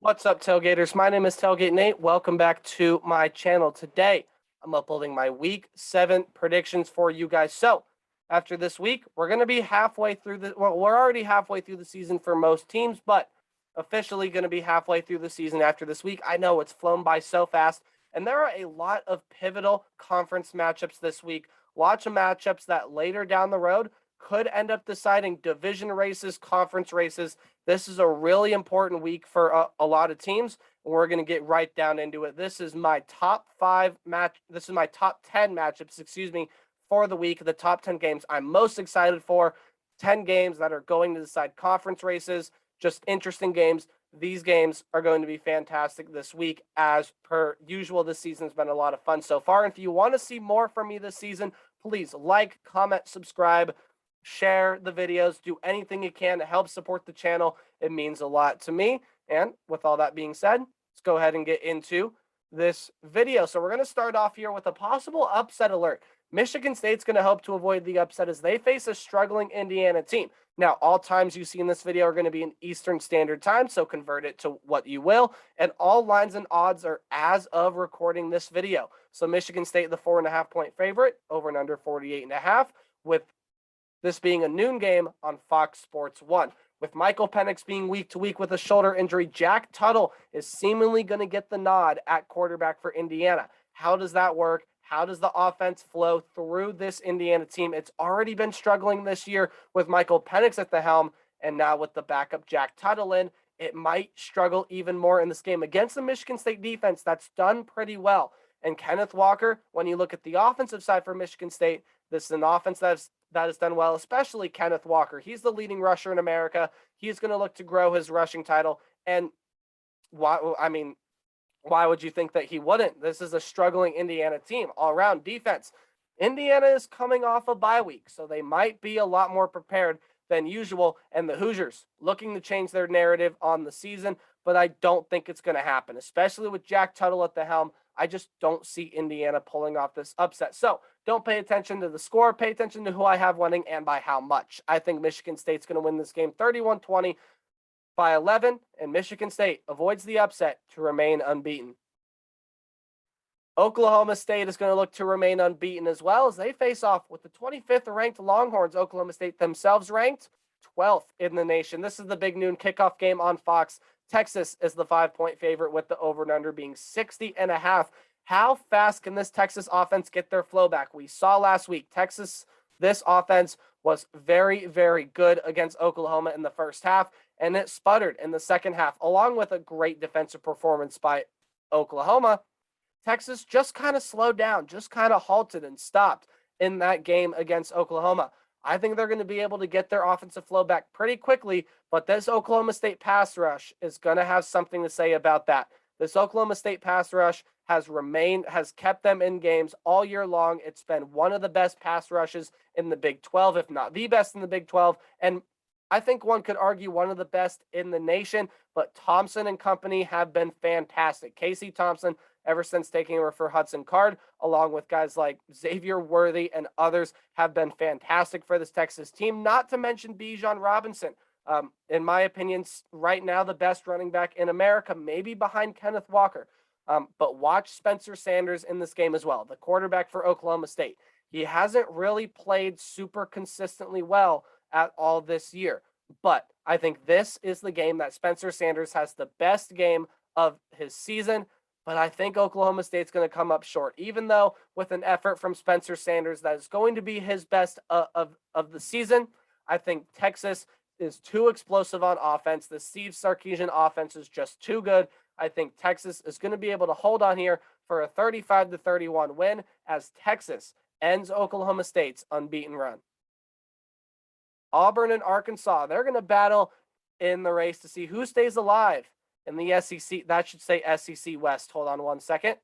What's up, Tailgaters? My name is Tailgate Nate. Welcome back to my channel. Today, I'm uploading my Week 7 predictions for you guys. So, after this week, we're going to be halfway through we're already halfway through the season for most teams, but officially going to be halfway through the season after this week. I know it's flown by so fast, and there are a lot of pivotal conference matchups this week. Lots of matchups that later down the road could end up deciding division races, conference races. This is a really important week for a lot of teams, and we're going to get right down into it. This is my top 10 matchups, for the week. The top 10 games I'm most excited for. 10 games that are going to decide conference races. Just interesting games. These games are going to be fantastic this week. As per usual, this season's been a lot of fun so far. And if you want to see more from me this season, please like, comment, subscribe, share the videos, do anything you can to help support the channel. It means a lot to me. And with all that being said, let's go ahead and get into this video. So we're going to start off here with a possible upset alert. Michigan State's going to hope to avoid the upset as they face a struggling Indiana team. Now, all times you see in this video are going to be in Eastern Standard Time, so convert it to what you will. And all lines and odds are as of recording this video. So Michigan State, the 4.5-point favorite, over and under 48.5, with this being a noon game on Fox Sports 1. With Michael Penix being week to week with a shoulder injury, Jack Tuttle is seemingly going to get the nod at quarterback for Indiana. How does that work? How does the offense flow through this Indiana team? It's already been struggling this year with Michael Penix at the helm, and now with the backup Jack Tuttle in, it might struggle even more in this game against the Michigan State defense that's done pretty well. And Kenneth Walker, when you look at the offensive side for Michigan State, this is an offense that has done well, especially Kenneth Walker. He's the leading rusher in America. He's going to look to grow his rushing title. And why would you think that he wouldn't? This is a struggling Indiana team. All-around defense. Indiana is coming off a bye week, so they might be a lot more prepared than usual. And the Hoosiers looking to change their narrative on the season, but I don't think it's going to happen, especially with Jack Tuttle at the helm. I just don't see Indiana pulling off this upset. So don't pay attention to the score. Pay attention to who I have winning and by how much. I think Michigan State's going to win this game 31-20 by 11, and Michigan State avoids the upset to remain unbeaten. Oklahoma State is going to look to remain unbeaten as well as they face off with the 25th ranked Longhorns. Oklahoma State themselves ranked 12th in the nation. This is the big noon kickoff game on Fox. Texas is the 5-point favorite with the over and under being 60.5. How fast can this Texas offense get their flow back? We saw last week, this offense was very, very good against Oklahoma in the first half, and it sputtered in the second half, along with a great defensive performance by Oklahoma. Texas just kind of slowed down, just kind of halted and stopped in that game against Oklahoma. I think they're going to be able to get their offensive flow back pretty quickly, but this Oklahoma State pass rush is going to have something to say about that. This Oklahoma State pass rush has kept them in games all year long. It's been one of the best pass rushes in the Big 12, if not the best in the Big 12. And I think one could argue one of the best in the nation, but Thompson and company have been fantastic. Casey Thompson, ever since taking over for Hudson Card, along with guys like Xavier Worthy and others, have been fantastic for this Texas team, not to mention Bijan Robinson. In my opinion, right now, the best running back in America, maybe behind Kenneth Walker. But watch Spencer Sanders in this game as well, the quarterback for Oklahoma State. He hasn't really played super consistently well at all this year. But I think this is the game that Spencer Sanders has the best game of his season. But I think Oklahoma State's going to come up short, even though with an effort from Spencer Sanders that is going to be his best of the season. I think Texas is too explosive on offense. The Steve Sarkisian offense is just too good. I think Texas is going to be able to hold on here for a 35-31 win as Texas ends Oklahoma State's unbeaten run. Auburn and Arkansas, they're going to battle in the race to see who stays alive in the SEC. That should say SEC West. Hold on one second.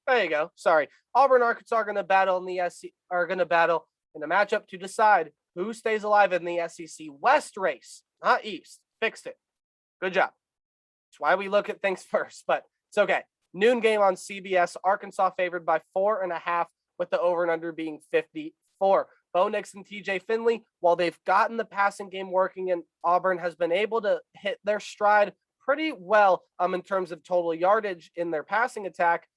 There you go. Sorry. Auburn and Arkansas are going to battle in the matchup to decide who stays alive in the SEC West race, not East. Fixed it. Good job. That's why we look at things first, but it's okay. Noon game on CBS. Arkansas favored by 4.5 with the over and under being 54. Bo Nix and TJ Finley, while they've gotten the passing game working, and Auburn has been able to hit their stride pretty well in terms of total yardage in their passing attack,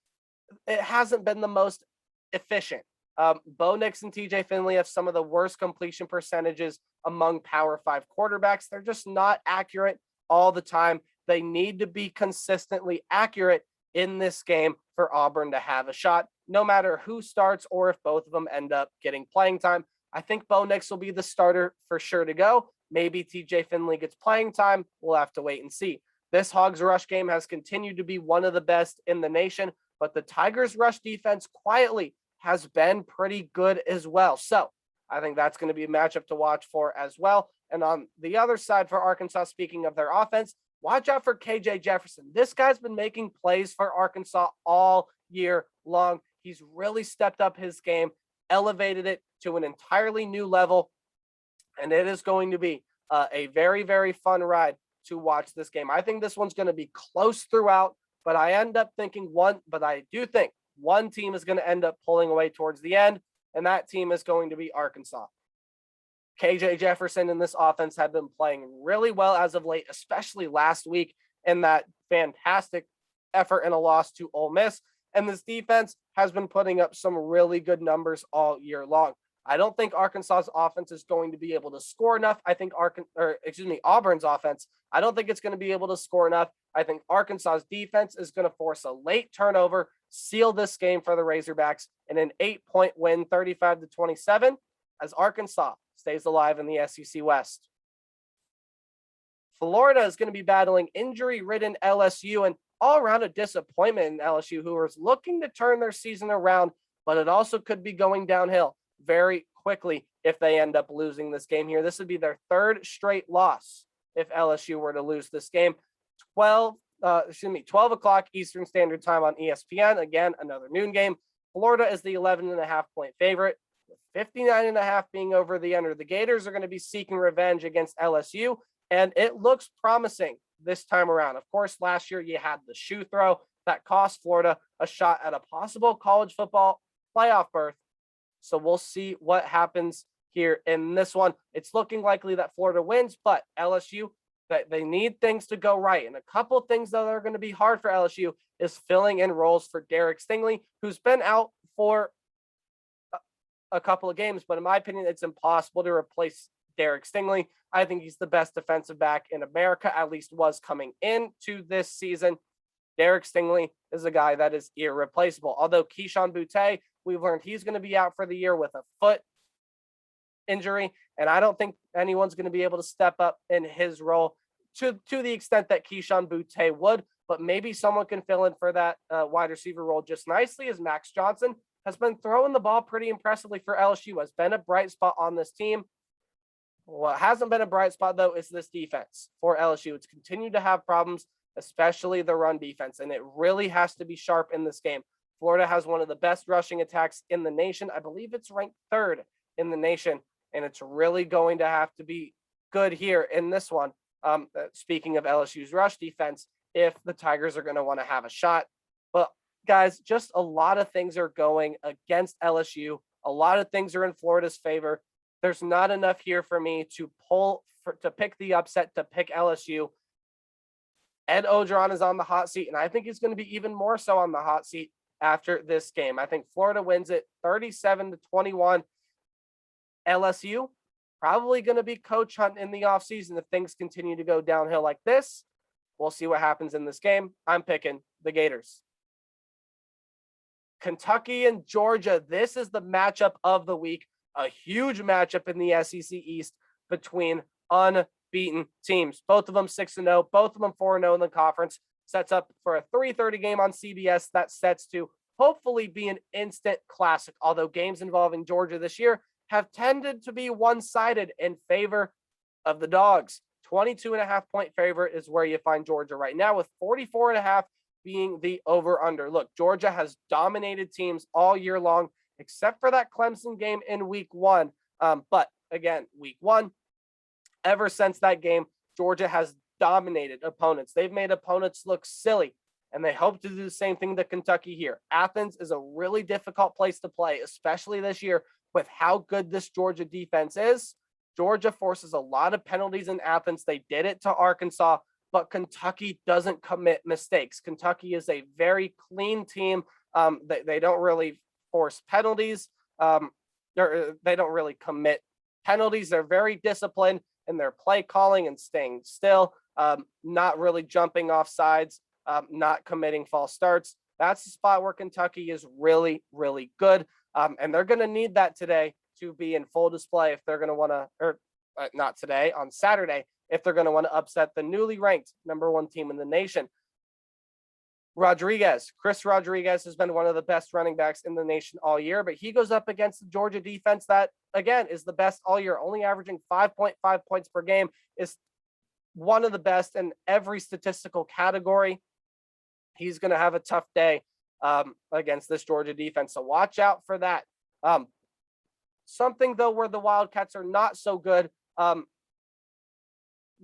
it hasn't been the most efficient. Bo Nix and TJ Finley have some of the worst completion percentages among Power 5 quarterbacks. They're just not accurate all the time. They need to be consistently accurate in this game for Auburn to have a shot, no matter who starts or if both of them end up getting playing time. I think Bo Nix will be the starter for sure to go. Maybe TJ Finley gets playing time. We'll have to wait and see. This Hogs rush game has continued to be one of the best in the nation, but the Tigers rush defense quietly has been pretty good as well. So I think that's going to be a matchup to watch for as well. And on the other side for Arkansas, speaking of their offense, watch out for KJ Jefferson. This guy's been making plays for Arkansas all year long. He's really stepped up his game, elevated it to an entirely new level, and it is going to be a very, very fun ride to watch this game. I think this one's going to be close throughout, but I do think one team is going to end up pulling away towards the end, and that team is going to be Arkansas. KJ Jefferson and this offense have been playing really well as of late, especially last week in that fantastic effort in a loss to Ole Miss. And this defense has been putting up some really good numbers all year long. I don't think Arkansas's offense is going to be able to score enough. I think Auburn's offense, I don't think it's going to be able to score enough. I think Arkansas's defense is going to force a late turnover, seal this game for the Razorbacks in an 8-point win, 35-27, as Arkansas stays alive in the SEC West. Florida is going to be battling injury-ridden LSU, and all around a disappointment in LSU, who is looking to turn their season around, but it also could be going downhill very quickly if they end up losing this game here. This would be their third straight loss if LSU were to lose this game. 12 o'clock Eastern Standard Time on ESPN. Again, another noon game. Florida is the 11.5-point favorite, with 59.5 being over the under. The Gators are going to be seeking revenge against LSU, and it looks promising this time around. Of course, last year you had the shoe throw that cost Florida a shot at a possible college football playoff berth. So we'll see what happens here in this one. It's looking likely that Florida wins, but LSU, that they need things to go right. And a couple of things that are going to be hard for LSU is filling in roles for Derek Stingley, who's been out for a couple of games, but in my opinion, it's impossible to replace Derek Stingley. I think he's the best defensive back in America, at least was coming into this season. Derek Stingley is a guy that is irreplaceable. Although Keyshawn Boutte, we've learned he's going to be out for the year with a foot injury, and I don't think anyone's going to be able to step up in his role to the extent that Keyshawn Boutte would, but maybe someone can fill in for that wide receiver role just nicely, as Max Johnson has been throwing the ball pretty impressively for LSU, has been a bright spot on this team. What hasn't been a bright spot, though, is this defense for LSU. It's continued to have problems, especially the run defense, and it really has to be sharp in this game. Florida has one of the best rushing attacks in the nation. I believe it's ranked third in the nation, and it's really going to have to be good here in this one. Speaking of LSU's rush defense, if the Tigers are going to want to have a shot. But guys, just a lot of things are going against LSU. A lot of things are in Florida's favor. There's not enough here for me to pick the upset, to pick LSU. Ed Ogeron is on the hot seat, and I think he's going to be even more so on the hot seat after this game. I think Florida wins it 37-21. LSU probably going to be coach hunt in the offseason if things continue to go downhill like this. We'll see what happens in this game. I'm picking the Gators. Kentucky and Georgia. This is the matchup of the week. A huge matchup in the SEC East between unbeaten teams. Both of them 6-0, both of them 4-0 in the conference. Sets up for a 3:30 game on CBS that sets to hopefully be an instant classic. Although games involving Georgia this year have tended to be one-sided in favor of the Dogs. 22.5-point favorite is where you find Georgia right now, with 44.5 being the over-under. Look, Georgia has dominated teams all year long, except for that Clemson game in week one. But again, week one, ever since that game, Georgia has dominated opponents. They've made opponents look silly, and they hope to do the same thing to Kentucky here. Athens is a really difficult place to play, especially this year, with how good this Georgia defense is. Georgia forces a lot of penalties in Athens. They did it to Arkansas, but Kentucky doesn't commit mistakes. Kentucky is a very clean team. They don't really force penalties. They don't really commit penalties. They're very disciplined in their play calling and staying still, not really jumping off sides, not committing false starts. That's the spot where Kentucky is really, really good. And they're going to need that today to be in full display if they're going to want to, or not today, on Saturday, if they're going to want to upset the newly ranked #1 team in the nation. Chris Rodriguez has been one of the best running backs in the nation all year, but he goes up against the Georgia defense that, again, is the best all year, only averaging 5.5 points per game, is one of the best in every statistical category. He's going to have a tough day against this Georgia defense, so watch out for that. Something, though, where the Wildcats are not so good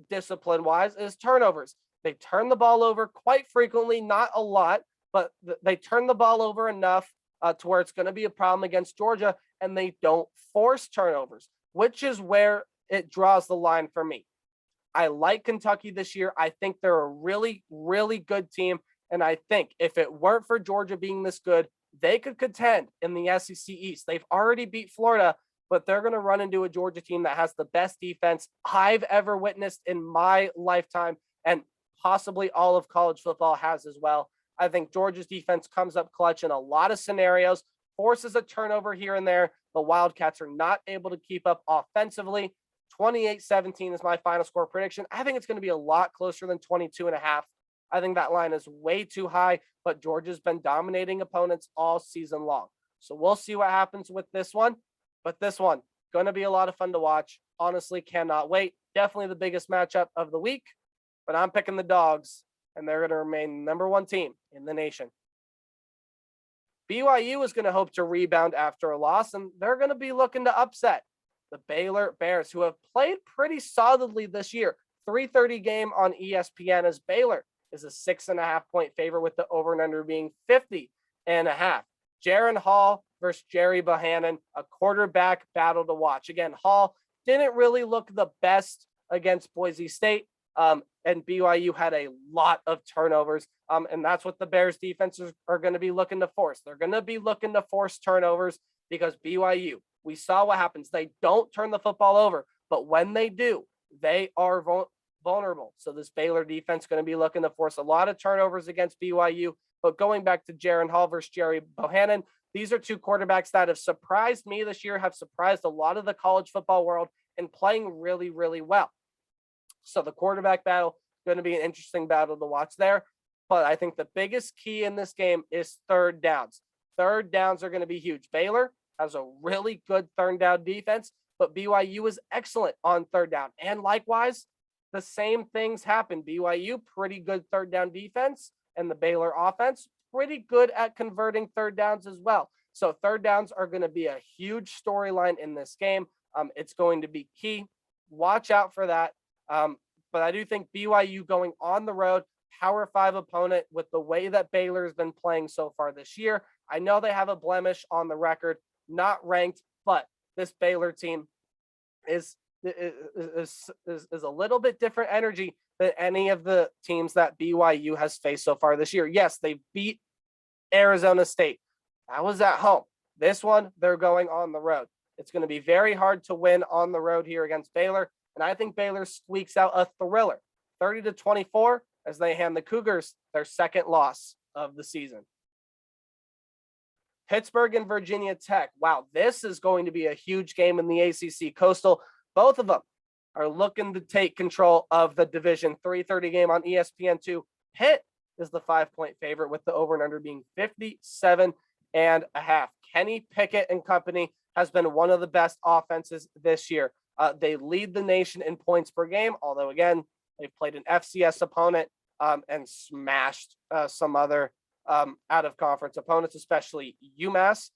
discipline-wise is turnovers. They turn the ball over quite frequently, not a lot, but they turn the ball over enough to where it's going to be a problem against Georgia, and they don't force turnovers, which is where it draws the line for me. I like Kentucky this year. I think they're a really, really good team, and I think if it weren't for Georgia being this good, they could contend in the SEC East. They've already beat Florida, but they're going to run into a Georgia team that has the best defense I've ever witnessed in my lifetime, and possibly all of college football has as well. I think Georgia's defense comes up clutch in a lot of scenarios, forces a turnover here and there. The Wildcats are not able to keep up offensively. 28-17 is my final score prediction. I think it's going to be a lot closer than 22.5. I think that line is way too high, but Georgia's been dominating opponents all season long. So we'll see what happens with this one. But this one, going to be a lot of fun to watch. Honestly, cannot wait. Definitely the biggest matchup of the week. But I'm picking the Dogs, and they're going to remain #1 team in the nation. BYU is going to hope to rebound after a loss, and they're going to be looking to upset the Baylor Bears, who have played pretty solidly this year. 3:30 game on ESPN as Baylor is a 6.5-point favorite with the over and under being 50.5. Jaron Hall versus Jerry Bohannon, a quarterback battle to watch. Again, Hall didn't really look the best against Boise State, and BYU had a lot of turnovers, and that's what the Bears defenses are going to be looking to force. They're going to be looking to force turnovers because BYU, we saw what happens. They don't turn the football over, but when they do, they are vulnerable. So this Baylor defense is going to be looking to force a lot of turnovers against BYU. But going back to Jaron Hall versus Jerry Bohannon, these are two quarterbacks that have surprised me this year, have surprised a lot of the college football world, and playing really, really well. So the quarterback battle is going to be an interesting battle to watch there. But I think the biggest key in this game is third downs. Third downs are going to be huge. Baylor has a really good third down defense, but BYU is excellent on third down. And likewise, the same things happen. BYU, pretty good third down defense, and the Baylor offense, pretty good at converting third downs as well. So third downs are going to be a huge storyline in this game. It's going to be key. Watch out for that. But I do think BYU going on the road, Power 5 opponent with the way that Baylor has been playing so far this year. I know they have a blemish on the record, not ranked, but this Baylor team is a little bit different energy than any of the teams that BYU has faced so far this year. Yes, they beat Arizona State. That was at home. This one, they're going on the road. It's going to be very hard to win on the road here against Baylor. And I think Baylor squeaks out a thriller, 30-24, as they hand the Cougars their second loss of the season. Pittsburgh and Virginia Tech. Wow, this is going to be a huge game in the ACC Coastal. Both of them are looking to take control of the division. 3:30 game on ESPN2. Pitt is the 5-point favorite with the over and under being 57.5. Kenny Pickett and company has been one of the best offenses this year. They lead the nation in points per game, although, again, they've played an FCS opponent and smashed some other out-of-conference opponents, especially UMass.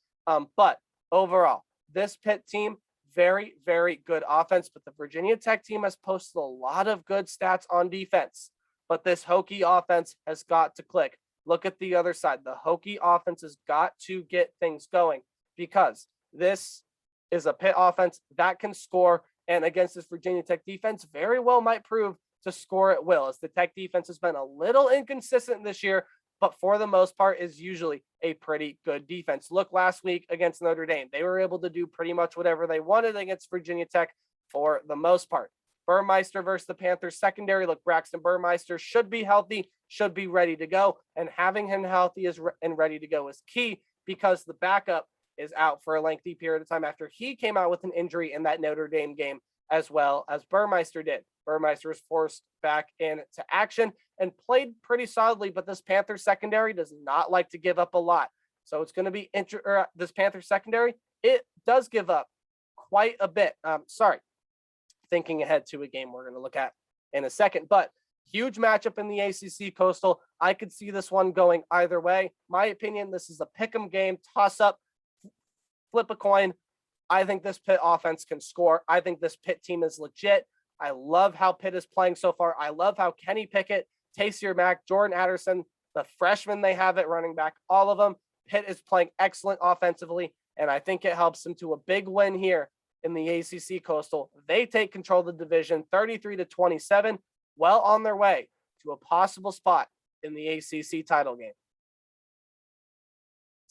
But overall, this Pitt team, very, very good offense. But the Virginia Tech team has posted a lot of good stats on defense. But this Hokie offense has got to click. Look at the other side. The Hokie offense has got to get things going because this is a Pitt offense that can score, and against this Virginia Tech defense, very well might prove to score at will, as the Tech defense has been a little inconsistent this year, but for the most part is usually a pretty good defense. Look last week against Notre Dame. They were able to do pretty much whatever they wanted against Virginia Tech for the most part. Burmeister versus the Panthers secondary. Look, Braxton Burmeister should be healthy, should be ready to go, and having him healthy and ready to go is key, because the backup is out for a lengthy period of time after he came out with an injury in that Notre Dame game, as well as Burmeister did. Burmeister was forced back into action and played pretty solidly, but this Panthers secondary does not like to give up a lot. So it's going to be this Panthers secondary, it does give up quite a bit. Thinking ahead to a game we're going to look at in a second, but huge matchup in the ACC Coastal. I could see this one going either way. My opinion, this is a pick'em game, toss up, flip a coin. I think this Pitt offense can score. I think this Pitt team is legit. I love how Pitt is playing so far. I love how Kenny Pickett, Taysier Mack, Jordan Addison, the freshmen they have at running back, all of them. Pitt is playing excellent offensively, and I think it helps them to a big win here in the ACC Coastal. They take control of the division 33-27, well on their way to a possible spot in the ACC title game.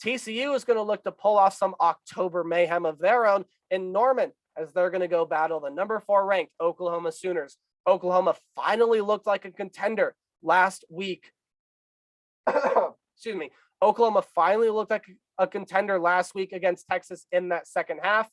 TCU is going to look to pull off some October mayhem of their own in Norman, as they're going to go battle the number 4 ranked Oklahoma Sooners. Oklahoma finally looked like a contender last week. Excuse me. Oklahoma finally looked like a contender last week against Texas in that second half.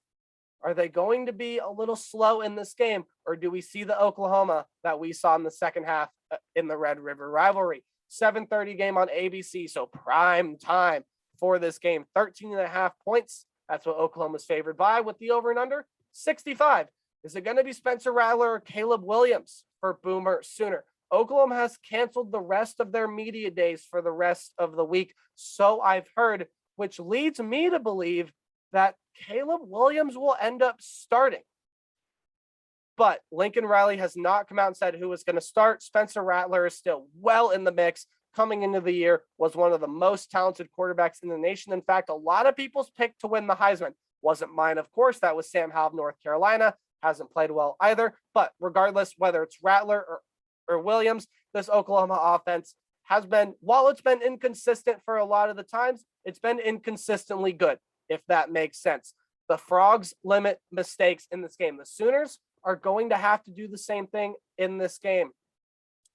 Are they going to be a little slow in this game, or do we see the Oklahoma that we saw in the second half in the Red River rivalry? 7:30 game on ABC, so prime time for this game. 13.5 points. That's what Oklahoma's favored by, with the over and under 65. Is it going to be Spencer Rattler or Caleb Williams for Boomer Sooner? Oklahoma has canceled the rest of their media days for the rest of the week, so I've heard, which leads me to believe that Caleb Williams will end up starting. But Lincoln Riley has not come out and said who is going to start. Spencer Rattler is still well in the mix. Coming into the year, was one of the most talented quarterbacks in the nation. In fact, a lot of people's pick to win the Heisman. Wasn't mine, of course. That was Sam Howell of North Carolina. Hasn't played well either. But regardless, whether it's Rattler or Williams, this Oklahoma offense has been, while it's been inconsistent for a lot of the times, it's been inconsistently good, if that makes sense. The Frogs limit mistakes in this game. The Sooners are going to have to do the same thing in this game.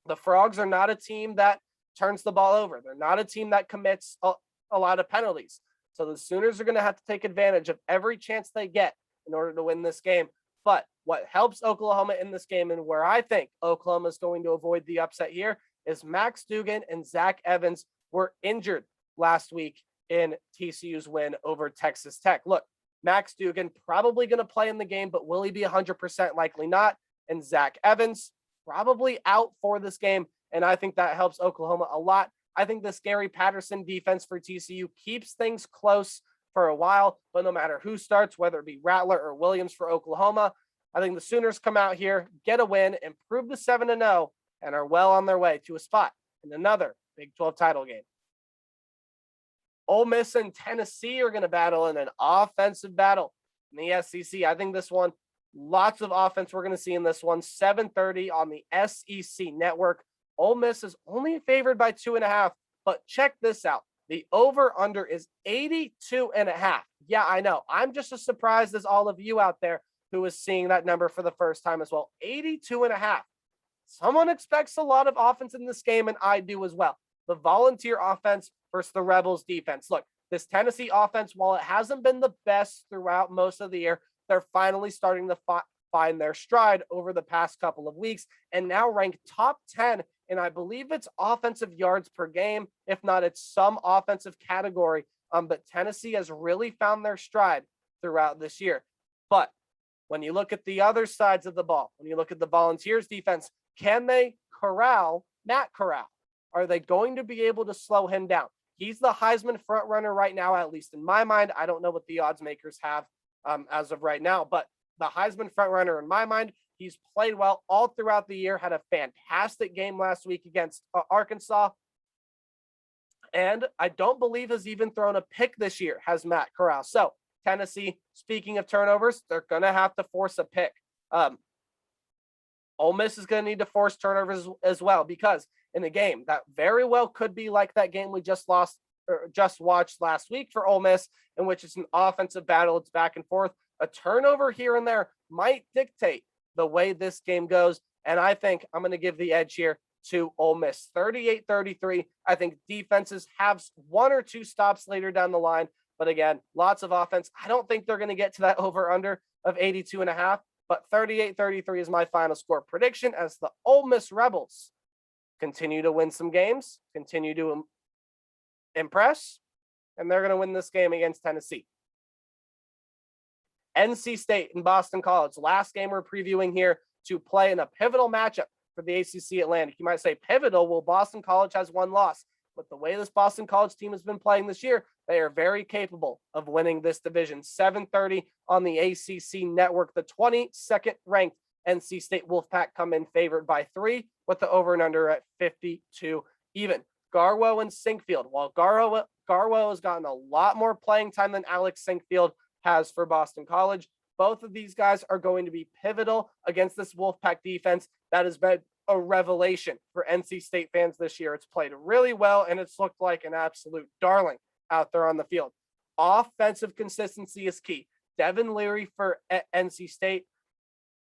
The Frogs are not a team that turns the ball over. They're not a team that commits a lot of penalties. So the Sooners are going to have to take advantage of every chance they get in order to win this game. But what helps Oklahoma in this game, and where I think Oklahoma is going to avoid the upset here, is Max Duggan and Zach Evans were injured last week in TCU's win over Texas Tech. Look, Max Duggan probably going to play in the game, but will he be 100%? Likely not. And Zach Evans probably out for this game, and I think that helps Oklahoma a lot. I think this Gary Patterson defense for TCU keeps things close for a while, but no matter who starts, whether it be Rattler or Williams for Oklahoma, I think the Sooners come out here, get a win, improve to 7-0, and are well on their way to a spot in another Big 12 title game. Ole Miss and Tennessee are going to battle in an offensive battle in the SEC. I think this one, lots of offense we're going to see in this one. 7:30 on the SEC network. Ole Miss is only favored by 2.5, but check this out. The over-under is 82.5. Yeah, I know. I'm just as surprised as all of you out there who is seeing that number for the first time as well. 82.5. Someone expects a lot of offense in this game, and I do as well. The Volunteer offense versus the Rebels defense. Look, this Tennessee offense, while it hasn't been the best throughout most of the year, they're finally starting to find their stride over the past couple of weeks, and now ranked top 10, and I believe it's offensive yards per game. If not, it's some offensive category. But Tennessee has really found their stride throughout this year. But when you look at the other sides of the ball, when you look at the Volunteers defense, can they corral Matt Corral? Are they going to be able to slow him down? He's the Heisman front runner right now, at least in my mind. I don't know what the odds makers have as of right now, but the Heisman front runner in my mind, he's played well all throughout the year, had a fantastic game last week against Arkansas. And I don't believe has even thrown a pick this year, has Matt Corral. So Tennessee. Speaking of turnovers, they're going to have to force a pick. Ole Miss is going to need to force turnovers as well, because in a game that very well could be like that game we just watched last week for Ole Miss, in which it's an offensive battle, it's back and forth. A turnover here and there might dictate the way this game goes, and I think I'm going to give the edge here to Ole Miss, 38-33. I think defenses have one or two stops later down the line, but again, lots of offense. I don't think they're going to get to that over-under of 82.5, but 38-33 is my final score prediction as the Ole Miss Rebels continue to win some games, continue to impress, and they're going to win this game against Tennessee. NC State and Boston College, last game we're previewing here to play in a pivotal matchup for the ACC Atlantic. You might say pivotal. Well, Boston College has one loss, but the way this Boston College team has been playing this year, they are very capable of winning this division. 7:30 on the ACC network. The 22nd ranked NC State Wolfpack come in favored by 3 with the over and under at 52 even. Garwo and Sinkfield. While Garwo has gotten a lot more playing time than Alex Sinkfield has for Boston College, both of these guys are going to be pivotal against this Wolfpack defense that has been a revelation for NC State fans this year. It's played really well, and it's looked like an absolute darling out there on the field. Offensive consistency is key. Devin Leary for NC State.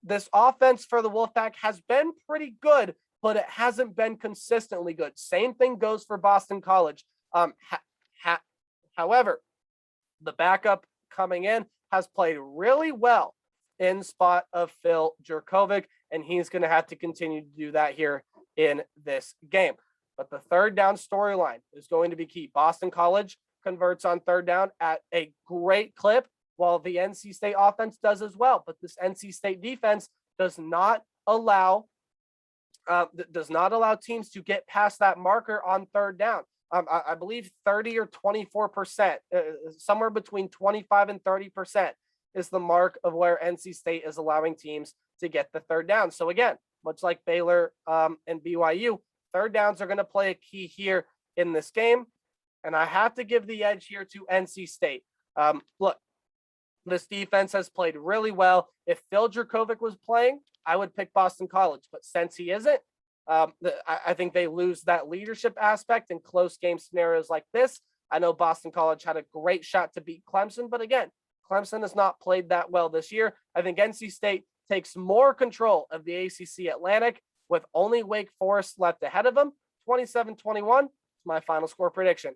This offense for the Wolfpack has been pretty good, but it hasn't been consistently good. Same thing goes for Boston College. However, the backup coming in has played really well in spot of Phil Jurkovec, and he's going to have to continue to do that here in this game. But the third down storyline is going to be key. Boston College converts on third down at a great clip, while the NC State offense does as well. But this NC State defense does not allow teams to get past that marker on third down. I believe 30 or 24%, somewhere between 25 and 30% is the mark of where NC State is allowing teams to get the third down. So again, much like Baylor and BYU, third downs are going to play a key here in this game. And I have to give the edge here to NC State. Look, this defense has played really well. If Phil Jurkovec was playing, I would pick Boston College. But since he isn't, I think they lose that leadership aspect in close game scenarios like this. I know Boston College had a great shot to beat Clemson, but again, Clemson has not played that well this year. I think NC State takes more control of the ACC Atlantic with only Wake Forest left ahead of them. 27-21 is my final score prediction.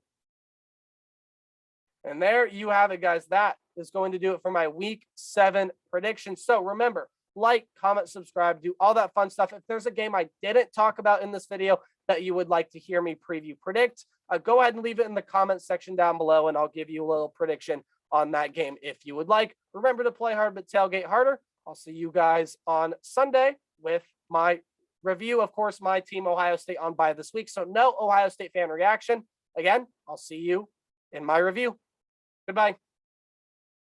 And there you have it, guys. That is going to do it for my Week 7 prediction. So remember, like, comment, subscribe, do all that fun stuff. If there's a game I didn't talk about in this video that you would like to hear me preview, predict, go ahead and leave it in the comments section down below, and I'll give you a little prediction on that game if you would like. Remember to play hard, but tailgate harder. I'll see you guys on Sunday with my review. Of course, my team, Ohio State, on bye this week, so no Ohio State fan reaction. Again, I'll see you in my review. Goodbye.